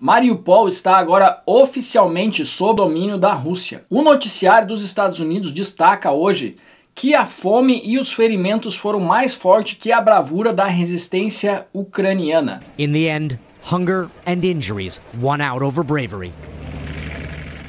Mariupol está agora oficialmente sob domínio da Rússia. O noticiário dos Estados Unidos destaca hoje que a fome e os ferimentos foram mais fortes que a bravura da resistência ucraniana. In the end, hunger and injuries won out over bravery.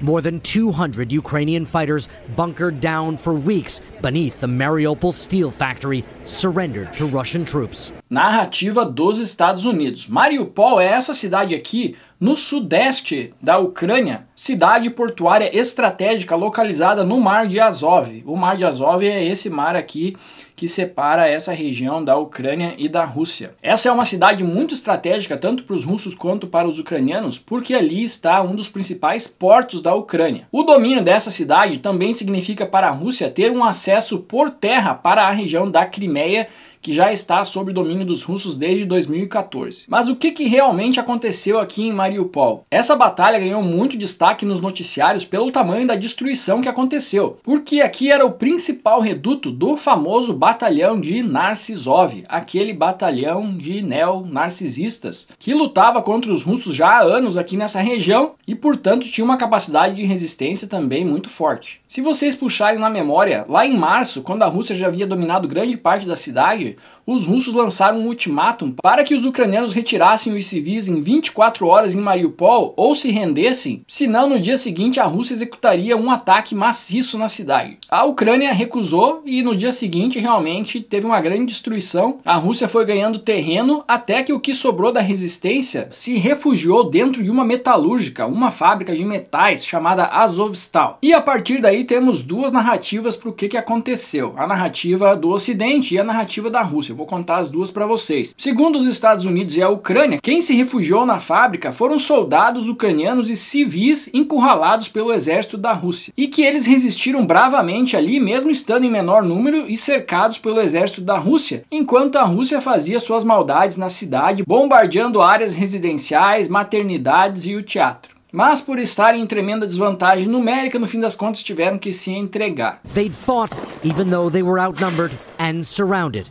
More than 200 Ukrainian fighters bunkered down for weeks beneath the Mariupol steel factory surrendered to Russian troops. Narrativa dos Estados Unidos. Mariupol é essa cidade aqui no sudeste da Ucrânia, cidade portuária estratégica localizada no Mar de Azov. O Mar de Azov é esse mar aqui que separa essa região da Ucrânia e da Rússia. Essa é uma cidade muito estratégica tanto para os russos quanto para os ucranianos, porque ali está um dos principais portos da Ucrânia. O domínio dessa cidade também significa para a Rússia ter um acesso por terra para a região da Crimeia, que já está sob domínio dos russos desde 2014. Mas o que realmente aconteceu aqui em Mariupol? Essa batalha ganhou muito destaque nos noticiários pelo tamanho da destruição que aconteceu, porque aqui era o principal reduto do famoso batalhão de Narcisov, aquele batalhão de neo-narcisistas, que lutava contra os russos já há anos aqui nessa região e, portanto, tinha uma capacidade de resistência também muito forte. Se vocês puxarem na memória, lá em março, quando a Rússia já havia dominado grande parte da cidade, os russos lançaram um ultimátum para que os ucranianos retirassem os civis em 24 horas em Mariupol ou se rendessem, senão no dia seguinte a Rússia executaria um ataque maciço na cidade. A Ucrânia recusou e no dia seguinte realmente teve uma grande destruição. A Rússia foi ganhando terreno até que o que sobrou da resistência se refugiou dentro de uma metalúrgica, uma fábrica de metais chamada Azovstal. E a partir daí temos duas narrativas para o que aconteceu. A narrativa do Ocidente e a narrativa da Rússia. Eu vou contar as duas para vocês. Segundo os Estados Unidos e a Ucrânia, quem se refugiou na fábrica foram soldados ucranianos e civis encurralados pelo exército da Rússia. E que eles resistiram bravamente ali, mesmo estando em menor número e cercados pelo exército da Rússia, enquanto a Rússia fazia suas maldades na cidade, bombardeando áreas residenciais, maternidades e o teatro. Mas por estarem em tremenda desvantagem numérica, no fim das contas tiveram que se entregar. They'd fought even though they were outnumbered and surrounded,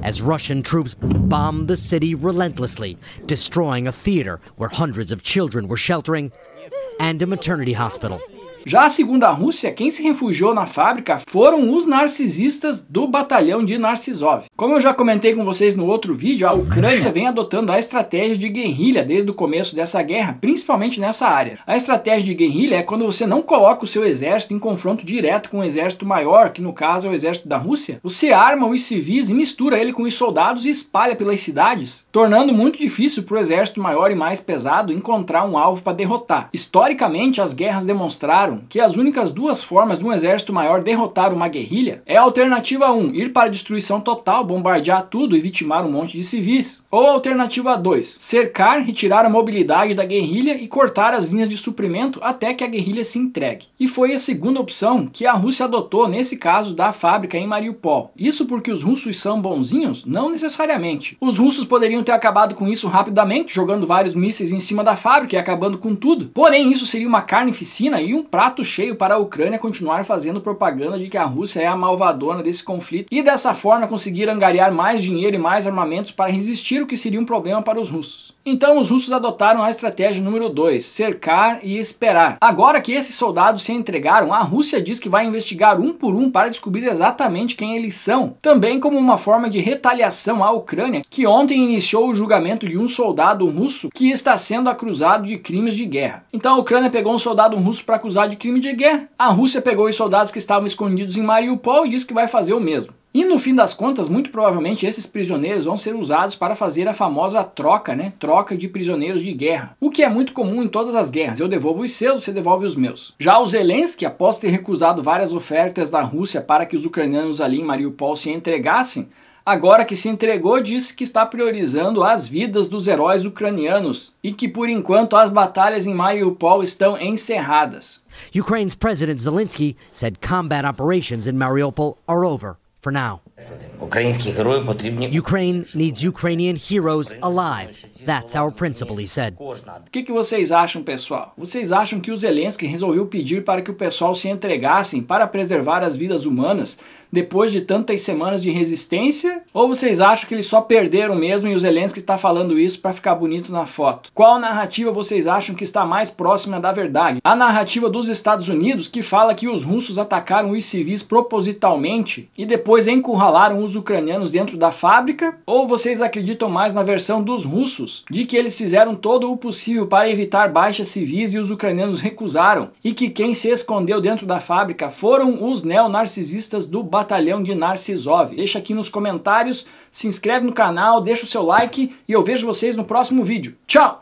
as Russian troops bombed the city relentlessly, destroying a theater where hundreds of children were sheltering and a maternity hospital. Já segundo a Rússia, quem se refugiou na fábrica foram os narcisistas do batalhão de Narcisov. Como eu já comentei com vocês no outro vídeo, a Ucrânia vem adotando a estratégia de guerrilha desde o começo dessa guerra, principalmente nessa área. A estratégia de guerrilha é quando você não coloca o seu exército em confronto direto com um exército maior, que no caso é o exército da Rússia. Você arma os civis e mistura ele com os soldados e espalha pelas cidades, tornando muito difícil para o exército maior e mais pesado encontrar um alvo para derrotar. Historicamente, as guerras demonstraram que as únicas duas formas de um exército maior derrotar uma guerrilha é a alternativa 1, ir para a destruição total, bombardear tudo e vitimar um monte de civis. Ou a alternativa 2, cercar, retirar a mobilidade da guerrilha e cortar as linhas de suprimento até que a guerrilha se entregue. E foi a segunda opção que a Rússia adotou nesse caso da fábrica em Mariupol. Isso porque os russos são bonzinhos? Não necessariamente. Os russos poderiam ter acabado com isso rapidamente, jogando vários mísseis em cima da fábrica e acabando com tudo. Porém, isso seria uma carnificina e um prato cheio para a Ucrânia continuar fazendo propaganda de que a Rússia é a malvadona desse conflito e dessa forma conseguir angariar mais dinheiro e mais armamentos para resistir o que seria um problema para os russos. Então os russos adotaram a estratégia número 2, cercar e esperar. Agora que esses soldados se entregaram, a Rússia diz que vai investigar um por um para descobrir exatamente quem eles são, também como uma forma de retaliação à Ucrânia, que ontem iniciou o julgamento de um soldado russo que está sendo acusado de crimes de guerra. Então a Ucrânia pegou um soldado russo para acusar de crime de guerra, a Rússia pegou os soldados que estavam escondidos em Mariupol e disse que vai fazer o mesmo. E no fim das contas, muito provavelmente esses prisioneiros vão ser usados para fazer a famosa troca, Troca de prisioneiros de guerra. O que é muito comum em todas as guerras. Eu devolvo os seus, você devolve os meus. Já o Zelensky, após ter recusado várias ofertas da Rússia para que os ucranianos ali em Mariupol se entregassem, agora que se entregou, disse que está priorizando as vidas dos heróis ucranianos e que, por enquanto, as batalhas em Mariupol estão encerradas. Ukraine's President Zelensky said combat operations in Mariupol are over for now. Українські герої потрібні. Ukraine needs Ukrainian heroes alive. That's our principle, he said. O que vocês acham, pessoal? Vocês acham que o Zelensky resolveu pedir para que o pessoal se entregassem para preservar as vidas humanas depois de tantas semanas de resistência? Ou vocês acham que eles só perderam mesmo e o Zelensky está falando isso para ficar bonito na foto? Qual narrativa vocês acham que está mais próxima da verdade? A narrativa dos Estados Unidos, que fala que os russos atacaram os civis propositalmente e depois encurralaram os ucranianos dentro da fábrica? Ou vocês acreditam mais na versão dos russos, de que eles fizeram todo o possível para evitar baixas civis e os ucranianos recusaram, e que quem se escondeu dentro da fábrica foram os neonarcisistas do batalhão de Narcisov? Deixa aqui nos comentários, se inscreve no canal, deixa o seu like e eu vejo vocês no próximo vídeo. Tchau!